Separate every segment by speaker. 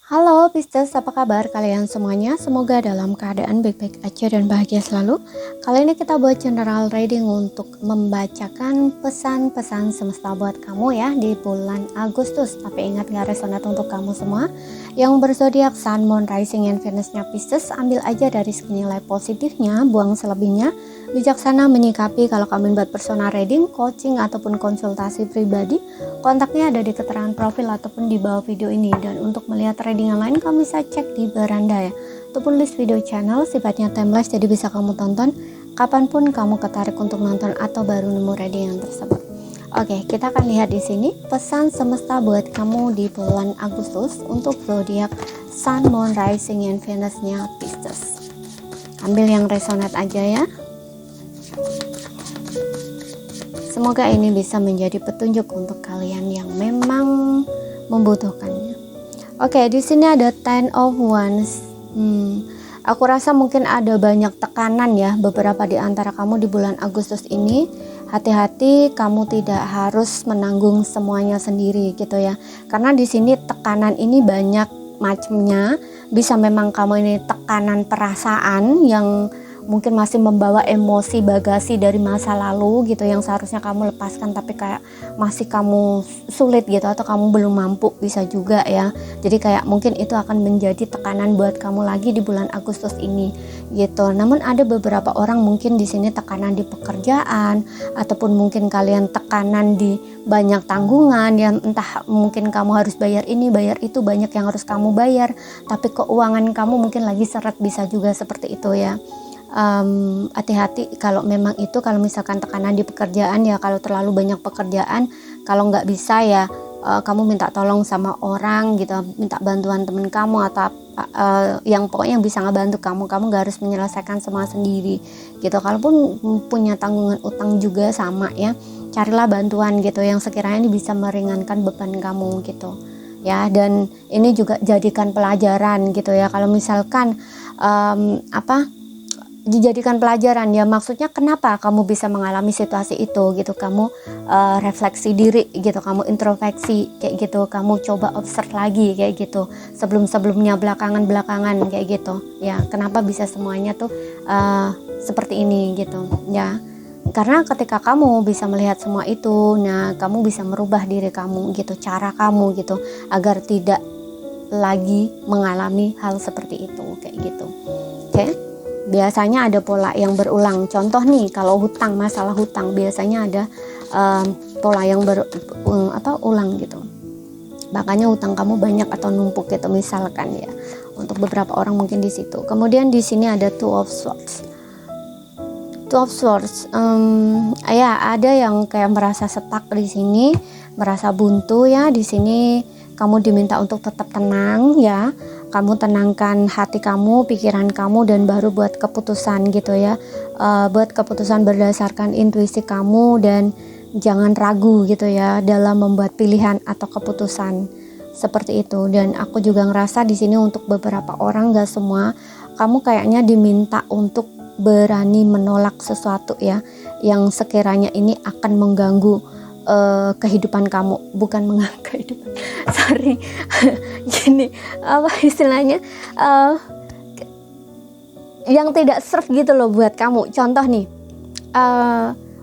Speaker 1: Halo Pisces, apa kabar kalian semuanya? Semoga dalam keadaan baik-baik aja dan bahagia selalu. Kali ini kita buat general reading untuk membacakan pesan-pesan semesta buat kamu ya di bulan Agustus. Tapi ingat gak resonate untuk kamu semua yang berzodiak Sun, Moon, Rising, and Venus-nya Pisces. Ambil aja dari segi nilai positifnya, buang selebihnya. Bijaksana menyikapi. Kalau kamu buat personal reading, coaching, ataupun konsultasi pribadi, kontaknya ada di keterangan profil ataupun di bawah video ini. Dan untuk melihat reading yang lain, kamu bisa cek di beranda ya, ataupun list video channel, sifatnya timeless, jadi bisa kamu tonton kapanpun kamu ketarik untuk nonton atau baru nemu reading yang tersebut. Oke, kita akan lihat di sini pesan semesta buat kamu di bulan Agustus untuk zodiak Sun, Moon, Rising, and Venus-nya Pisces. Ambil yang resonate aja ya. Semoga ini bisa menjadi petunjuk untuk kalian yang memang membutuhkannya. Oke, di sini ada Ten of Wands. Aku rasa mungkin ada banyak tekanan ya beberapa di antara kamu di bulan Agustus ini. Hati-hati, kamu tidak harus menanggung semuanya sendiri gitu ya. Karena di sini tekanan ini banyak macamnya. Bisa memang kamu ini tekanan perasaan yang mungkin masih membawa emosi bagasi dari masa lalu gitu yang seharusnya kamu lepaskan tapi kayak masih kamu sulit gitu atau kamu belum mampu, bisa juga ya. Jadi kayak mungkin itu akan menjadi tekanan buat kamu lagi di bulan Agustus ini gitu. Namun ada beberapa orang mungkin di sini tekanan di pekerjaan ataupun mungkin kalian tekanan di banyak tanggungan yang entah mungkin kamu harus bayar ini, bayar itu, banyak yang harus kamu bayar tapi keuangan kamu mungkin lagi seret, bisa juga seperti itu ya. Hati-hati kalau memang itu, kalau misalkan tekanan di pekerjaan ya, kalau terlalu banyak pekerjaan, kalau nggak bisa ya kamu minta tolong sama orang gitu, minta bantuan temen kamu atau yang pokoknya yang bisa ngebantu kamu nggak harus menyelesaikan semua sendiri gitu. Kalaupun punya tanggungan utang juga sama ya, carilah bantuan gitu yang sekiranya bisa meringankan beban kamu gitu ya. Dan ini juga jadikan pelajaran gitu ya, kalau misalkan dijadikan pelajaran ya, maksudnya kenapa kamu bisa mengalami situasi itu gitu, kamu refleksi diri gitu, kamu introspeksi kayak gitu, kamu coba observe lagi kayak gitu sebelum-sebelumnya, belakangan kayak gitu ya, kenapa bisa semuanya tuh seperti ini gitu ya. Karena ketika kamu bisa melihat semua itu, nah kamu bisa merubah diri kamu gitu, cara kamu gitu, agar tidak lagi mengalami hal seperti itu kayak gitu. Oke? Biasanya ada pola yang berulang. Contoh nih, kalau hutang, masalah hutang biasanya ada pola yang ulang gitu. Makanya hutang kamu banyak atau numpuk gitu misalkan ya. Untuk beberapa orang mungkin di situ. Kemudian di sini ada Two of Swords. Two of Swords. Ya ada yang kayak merasa stuck di sini, merasa buntu ya. Di sini kamu diminta untuk tetap tenang ya. Kamu tenangkan hati kamu, pikiran kamu, dan baru buat keputusan gitu ya. Buat keputusan berdasarkan intuisi kamu dan jangan ragu gitu ya dalam membuat pilihan atau keputusan seperti itu. Dan aku juga ngerasa di sini untuk beberapa orang, gak semua, kamu kayaknya diminta untuk berani menolak sesuatu ya yang sekiranya ini akan mengganggu kehidupan kamu, bukan mengganggu kehidupan, sorry gini apa istilahnya, yang tidak serve gitu loh buat kamu. Contoh nih,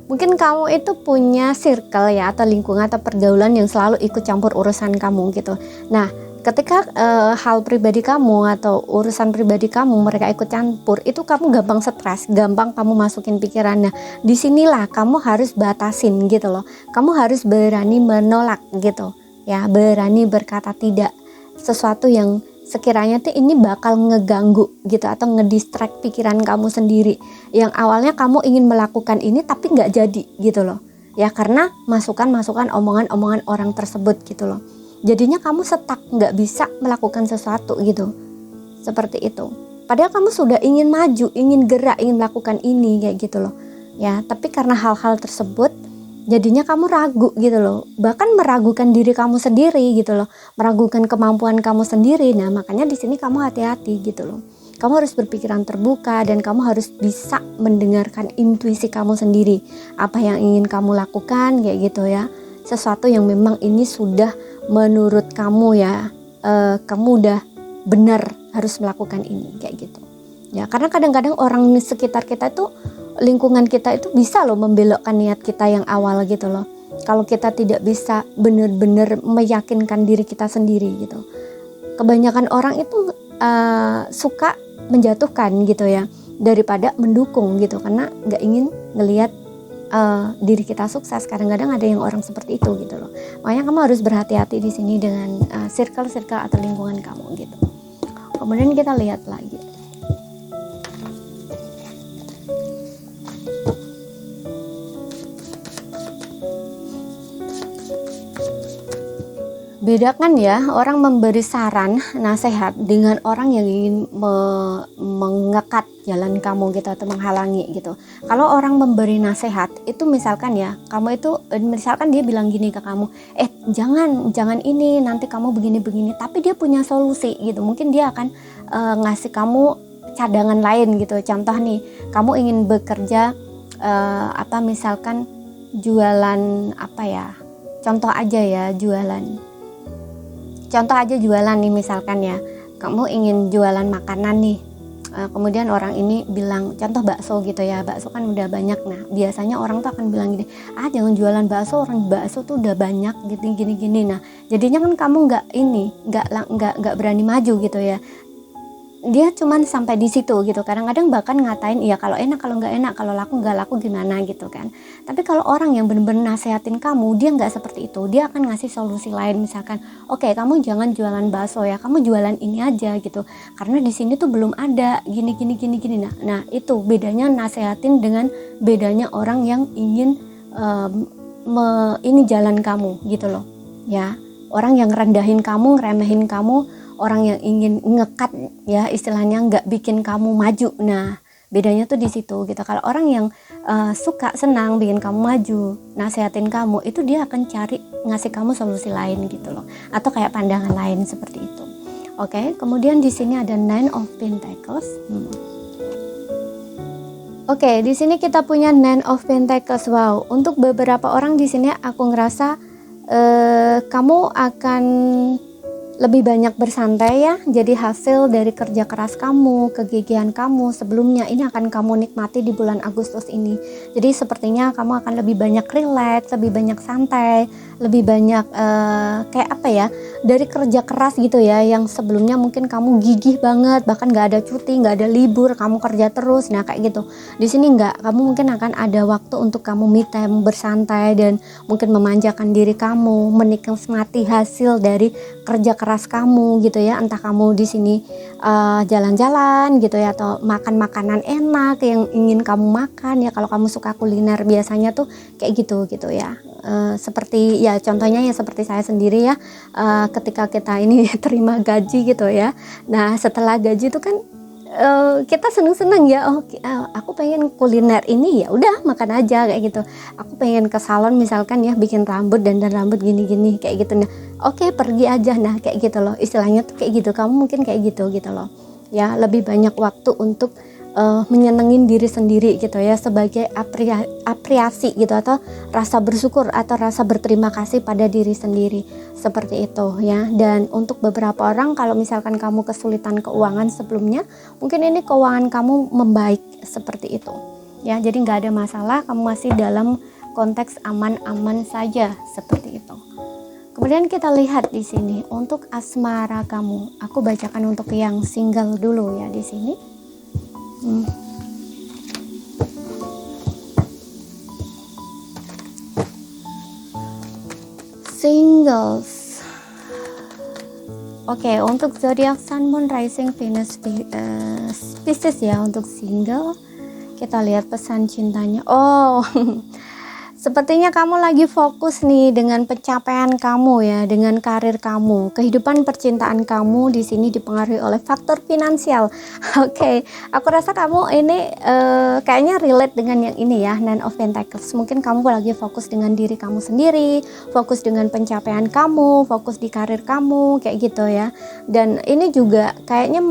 Speaker 1: mungkin kamu itu punya circle ya atau lingkungan atau pergaulan yang selalu ikut campur urusan kamu gitu. Nah ketika hal pribadi kamu atau urusan pribadi kamu mereka ikut campur, itu kamu gampang stres, gampang kamu masukin pikirannya. Disinilah kamu harus batasin gitu loh. Kamu harus berani menolak gitu ya, berani berkata tidak sesuatu yang sekiranya tuh ini bakal ngeganggu gitu atau ngedistract pikiran kamu sendiri yang awalnya kamu ingin melakukan ini tapi nggak jadi gitu loh ya, karena masukan-masukan, omongan-omongan orang tersebut gitu loh. Jadinya kamu stuck, nggak bisa melakukan sesuatu gitu, seperti itu. Padahal kamu sudah ingin maju, ingin gerak, ingin melakukan ini kayak gitu loh ya. Tapi karena hal-hal tersebut jadinya kamu ragu gitu loh, bahkan meragukan diri kamu sendiri gitu loh, meragukan kemampuan kamu sendiri. Nah makanya di sini kamu hati-hati gitu loh. Kamu harus berpikiran terbuka dan kamu harus bisa mendengarkan intuisi kamu sendiri, apa yang ingin kamu lakukan kayak gitu ya. Sesuatu yang memang ini sudah menurut kamu ya, kamu udah benar harus melakukan ini kayak gitu. Ya, karena kadang-kadang orang di sekitar kita itu, lingkungan kita itu bisa loh membelokkan niat kita yang awal gitu loh. Kalau kita tidak bisa benar-benar meyakinkan diri kita sendiri gitu. Kebanyakan orang itu suka menjatuhkan gitu ya, daripada mendukung gitu, karena nggak ingin ngelihat diri kita sukses. Kadang-kadang ada yang orang seperti itu gitu loh. Makanya kamu harus berhati-hati di sini dengan circle-circle atau lingkungan kamu gitu. Kemudian kita lihat lagi. Bedakan ya orang memberi saran, nasihat dengan orang yang ingin mengekat jalan kamu gitu atau menghalangi gitu. Kalau orang memberi nasihat itu misalkan ya, kamu itu misalkan dia bilang gini ke kamu, jangan ini, nanti kamu begini-begini, tapi dia punya solusi gitu. Mungkin dia akan ngasih kamu cadangan lain gitu. Contoh nih, kamu ingin bekerja misalkan jualan apa ya? Contoh aja jualan nih misalkan ya, kamu ingin jualan makanan nih, kemudian orang ini bilang, contoh bakso gitu ya, bakso kan udah banyak. Nah biasanya orang tuh akan bilang gini, jangan jualan bakso, orang bakso tuh udah banyak gini. Nah jadinya kan kamu nggak berani maju gitu ya. Dia cuman sampai di situ gitu. Kadang-kadang bahkan ngatain, iya kalau enak, kalau nggak enak, kalau laku nggak laku gimana gitu kan. Tapi kalau orang yang benar-benar nasehatin kamu, dia nggak seperti itu. Dia akan ngasih solusi lain, misalkan, oke, kamu jangan jualan bakso ya, kamu jualan ini aja gitu. Karena di sini tuh belum ada gini. Nah itu bedanya nasehatin dengan bedanya orang yang ingin ini jalan kamu gitu loh. Ya, orang yang rendahin kamu, ngeremehin kamu, orang yang ingin ngekat ya istilahnya, nggak bikin kamu maju. Nah bedanya tuh di situ gitu. Kalau orang yang suka senang bikin kamu maju, nasehatin kamu, itu dia akan cari ngasih kamu solusi lain gitu loh, atau kayak pandangan lain seperti itu. Oke, kemudian di sini ada Nine of Pentacles. Oke, di sini kita punya Nine of Pentacles. Wow, untuk beberapa orang di sini aku ngerasa kamu akan lebih banyak bersantai ya. Jadi hasil dari kerja keras kamu, kegigihan kamu sebelumnya ini akan kamu nikmati di bulan Agustus ini. Jadi sepertinya kamu akan lebih banyak relax, lebih banyak santai, lebih banyak kayak apa ya, dari kerja keras gitu ya, yang sebelumnya mungkin kamu gigih banget, bahkan nggak ada cuti, nggak ada libur, kamu kerja terus. Nah kayak gitu. Di sini nggak, kamu mungkin akan ada waktu untuk kamu me time, bersantai, dan mungkin memanjakan diri kamu, menikmati hasil dari kerja keras kamu gitu ya. Entah kamu di sini jalan-jalan gitu ya, atau makan makanan enak yang ingin kamu makan ya. Kalau kamu suka kuliner biasanya tuh kayak gitu ya. Seperti ya contohnya ya seperti saya sendiri ya, ketika kita ini terima gaji gitu ya. Nah setelah gaji itu kan kita seneng-seneng ya, aku pengen kuliner ini, ya udah makan aja kayak gitu. Aku pengen ke salon misalkan ya, bikin rambut, dandan rambut gini kayak gitu. Nah oke, pergi aja. Nah kayak gitu loh, istilahnya tuh kayak gitu. Kamu mungkin kayak gitu loh ya, lebih banyak waktu untuk menyenengin diri sendiri gitu ya, sebagai apresiasi gitu, atau rasa bersyukur atau rasa berterima kasih pada diri sendiri, seperti itu ya. Dan untuk beberapa orang, kalau misalkan kamu kesulitan keuangan sebelumnya, mungkin ini keuangan kamu membaik seperti itu ya. Jadi nggak ada masalah, kamu masih dalam konteks aman-aman saja seperti itu. Kemudian kita lihat di sini untuk asmara kamu. Aku bacakan untuk yang single dulu ya di sini. Singles. Oke, untuk zodiak Sun, Moon, Rising, Venus, Pisces ya. Untuk single, kita lihat pesan cintanya. Sepertinya kamu lagi fokus nih dengan pencapaian kamu ya, dengan karir kamu. Kehidupan percintaan kamu di sini dipengaruhi oleh faktor finansial. Oke, aku rasa kamu ini kayaknya relate dengan yang ini ya, Nine of Pentacles. Mungkin kamu lagi fokus dengan diri kamu sendiri, fokus dengan pencapaian kamu, fokus di karir kamu, kayak gitu ya. Dan ini juga kayaknya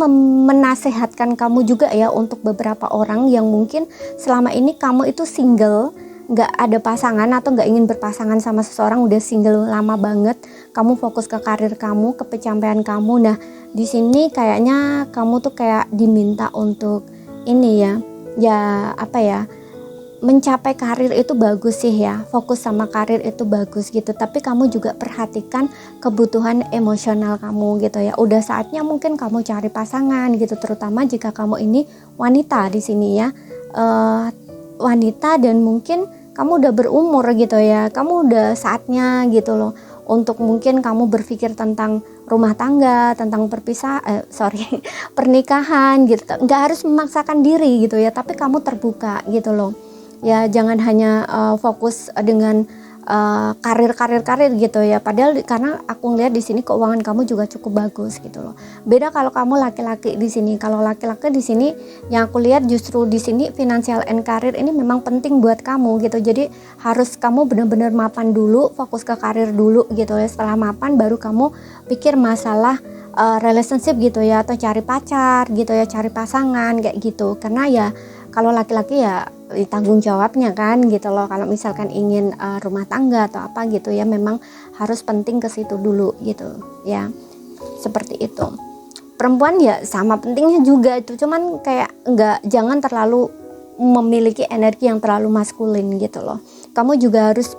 Speaker 1: menasehatkan kamu juga ya, untuk beberapa orang yang mungkin selama ini kamu itu single. nggak ada pasangan atau nggak ingin berpasangan sama seseorang, udah single lama banget, kamu fokus ke karir kamu, ke pencapaian kamu. Nah, di sini kayaknya kamu tuh kayak diminta untuk ini ya apa ya, mencapai karir itu bagus sih ya, fokus sama karir itu bagus gitu, tapi kamu juga perhatikan kebutuhan emosional kamu gitu ya. Udah saatnya mungkin kamu cari pasangan gitu, terutama jika kamu ini wanita di sini ya, wanita dan mungkin kamu udah berumur gitu ya, kamu udah saatnya gitu loh untuk mungkin kamu berpikir tentang rumah tangga, tentang pernikahan gitu. Nggak harus memaksakan diri gitu ya, tapi kamu terbuka gitu loh ya. Jangan hanya fokus dengan karir gitu ya, padahal karena aku ngeliat di sini keuangan kamu juga cukup bagus gitu loh. Beda kalau kamu laki-laki di sini. Kalau laki-laki di sini yang aku lihat justru di sini financial and career ini memang penting buat kamu gitu. Jadi harus kamu benar-benar mapan dulu, fokus ke karir dulu gitu ya. Setelah mapan baru kamu pikir masalah relationship gitu ya, atau cari pacar gitu ya, cari pasangan kayak gitu. Karena ya kalau laki-laki ya tanggung jawabnya kan gitu loh. Kalau misalkan ingin rumah tangga atau apa gitu ya, memang harus penting ke situ dulu gitu ya, seperti itu. Perempuan ya sama pentingnya juga itu, cuman kayak jangan terlalu memiliki energi yang terlalu maskulin gitu loh. Kamu juga harus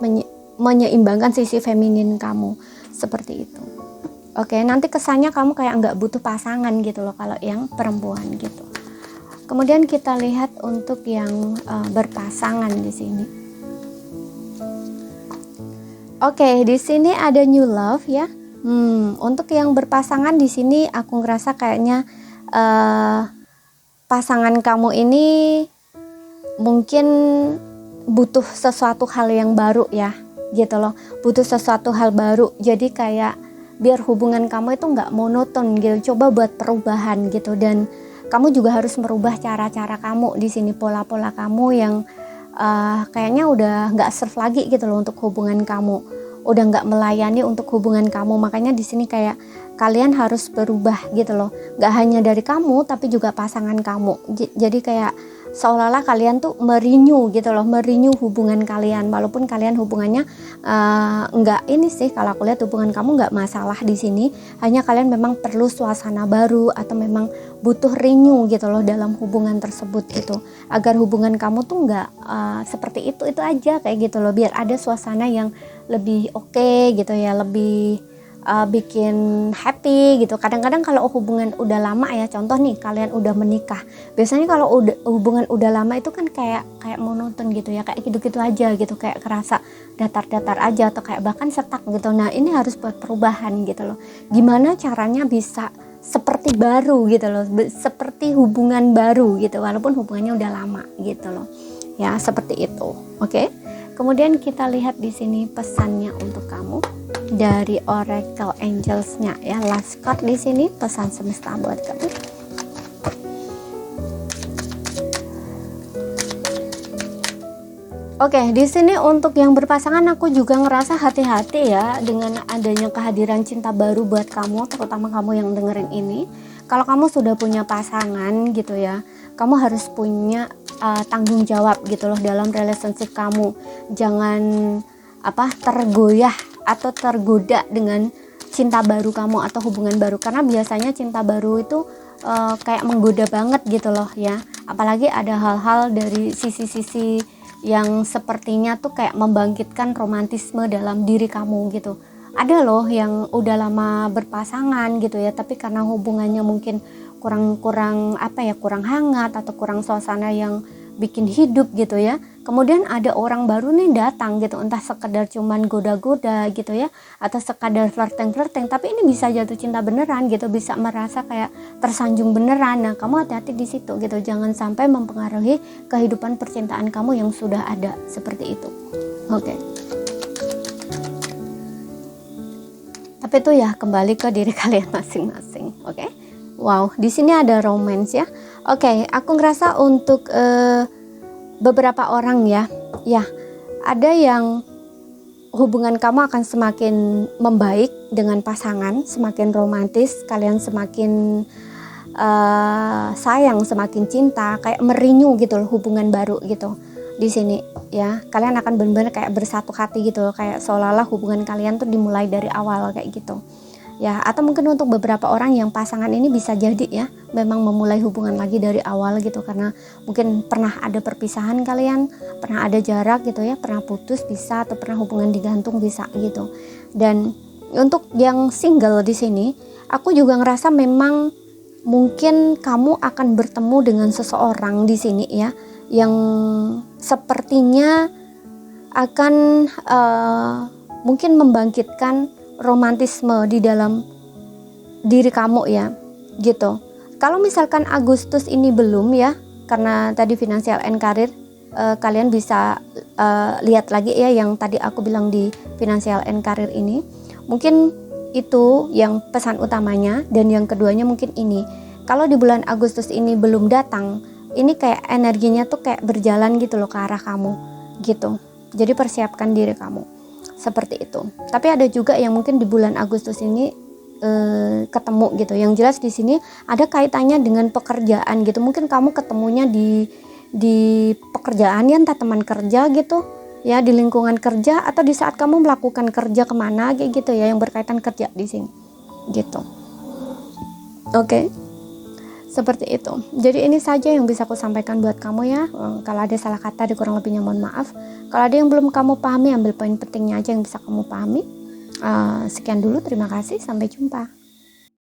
Speaker 1: menyeimbangkan sisi feminin kamu, seperti itu. Oke, nanti kesannya kamu kayak nggak butuh pasangan gitu loh kalau yang perempuan gitu. Kemudian kita lihat untuk yang berpasangan di sini. Oke, di sini ada new love ya. Untuk yang berpasangan di sini aku ngerasa kayaknya pasangan kamu ini mungkin butuh sesuatu hal yang baru ya, gitu loh. Butuh sesuatu hal baru. Jadi kayak biar hubungan kamu itu nggak monoton gitu. Coba buat perubahan gitu, dan kamu juga harus merubah cara-cara kamu di sini, pola-pola kamu yang kayaknya udah nggak serve lagi gitu loh untuk hubungan kamu, udah nggak melayani untuk hubungan kamu. Makanya di sini kayak kalian harus berubah gitu loh, nggak hanya dari kamu tapi juga pasangan kamu. Jadi kayak seolah-olah kalian tuh merenew gitu loh, merenew hubungan kalian, walaupun kalian hubungannya nggak ini sih, kalau aku lihat hubungan kamu nggak masalah di sini, hanya kalian memang perlu suasana baru atau memang butuh renew gitu loh dalam hubungan tersebut gitu, agar hubungan kamu tuh nggak seperti itu aja kayak gitu loh, biar ada suasana yang lebih oke gitu ya, lebih bikin happy gitu. Kadang-kadang kalau hubungan udah lama ya, contoh nih kalian udah menikah, biasanya kalau hubungan udah lama itu kan kayak monoton gitu ya, kayak gitu-gitu aja gitu, kayak kerasa datar-datar aja atau kayak bahkan stuck gitu. Nah ini harus buat perubahan gitu loh, gimana caranya bisa seperti baru gitu loh, seperti hubungan baru gitu walaupun hubungannya udah lama gitu loh ya, seperti itu. Oke. Kemudian kita lihat di sini pesannya untuk kamu dari Oracle Angels-nya ya. Last card di sini pesan semesta buat kamu. Oke, di sini untuk yang berpasangan aku juga ngerasa hati-hati ya dengan adanya kehadiran cinta baru buat kamu, terutama kamu yang dengerin ini. Kalau kamu sudah punya pasangan gitu ya, kamu harus punya tanggung jawab gitu loh dalam relationship kamu. Jangan tergoyah atau tergoda dengan cinta baru kamu atau hubungan baru, karena biasanya cinta baru itu kayak menggoda banget gitu loh ya. Apalagi ada hal-hal dari sisi-sisi yang sepertinya tuh kayak membangkitkan romantisme dalam diri kamu gitu. Ada loh yang udah lama berpasangan gitu ya, tapi karena hubungannya mungkin kurang hangat atau kurang suasana yang bikin hidup gitu ya, kemudian ada orang baru nih datang gitu, entah sekedar cuman goda-goda gitu ya, atau sekadar flirting, tapi ini bisa jatuh cinta beneran gitu, bisa merasa kayak tersanjung beneran. Nah kamu hati-hati di situ gitu, jangan sampai mempengaruhi kehidupan percintaan kamu yang sudah ada, seperti itu. Oke. Tapi itu ya kembali ke diri kalian masing-masing. Oke. Wow, di sini ada romance ya. Oke, aku ngerasa untuk beberapa orang ya, ada yang hubungan kamu akan semakin membaik dengan pasangan, semakin romantis, kalian semakin sayang, semakin cinta, kayak merenew gitu loh hubungan baru gitu. di sini ya. Kalian akan benar-benar kayak bersatu hati gitu loh, kayak seolah-olah hubungan kalian tuh dimulai dari awal kayak gitu ya. Atau mungkin untuk beberapa orang yang pasangan ini bisa jadi ya memang memulai hubungan lagi dari awal gitu, karena mungkin pernah ada perpisahan kalian, pernah ada jarak gitu ya, pernah putus bisa, atau pernah hubungan digantung bisa gitu. Dan untuk yang single di sini, aku juga ngerasa memang mungkin kamu akan bertemu dengan seseorang di sini ya, yang sepertinya akan mungkin membangkitkan romantisme di dalam diri kamu ya gitu. Kalau misalkan Agustus ini belum ya, karena tadi financial and career, kalian bisa lihat lagi ya yang tadi aku bilang di financial and career ini, mungkin itu yang pesan utamanya. Dan yang keduanya mungkin ini, kalau di bulan Agustus ini belum datang, ini kayak energinya tuh kayak berjalan gitu loh ke arah kamu gitu. Jadi persiapkan diri kamu seperti itu. Tapi ada juga yang mungkin di bulan Agustus ini ketemu gitu. Yang jelas di sini ada kaitannya dengan pekerjaan gitu. Mungkin kamu ketemunya di pekerjaan ya, entah teman kerja gitu ya, di lingkungan kerja, atau di saat kamu melakukan kerja kemana kayak gitu ya, yang berkaitan kerja di sini gitu. Oke. Seperti itu. Jadi ini saja yang bisa aku sampaikan buat kamu ya. Kalau ada salah kata, kurang lebihnya mohon maaf. Kalau ada yang belum kamu pahami, ambil poin pentingnya aja yang bisa kamu pahami. Sekian dulu, terima kasih, sampai jumpa.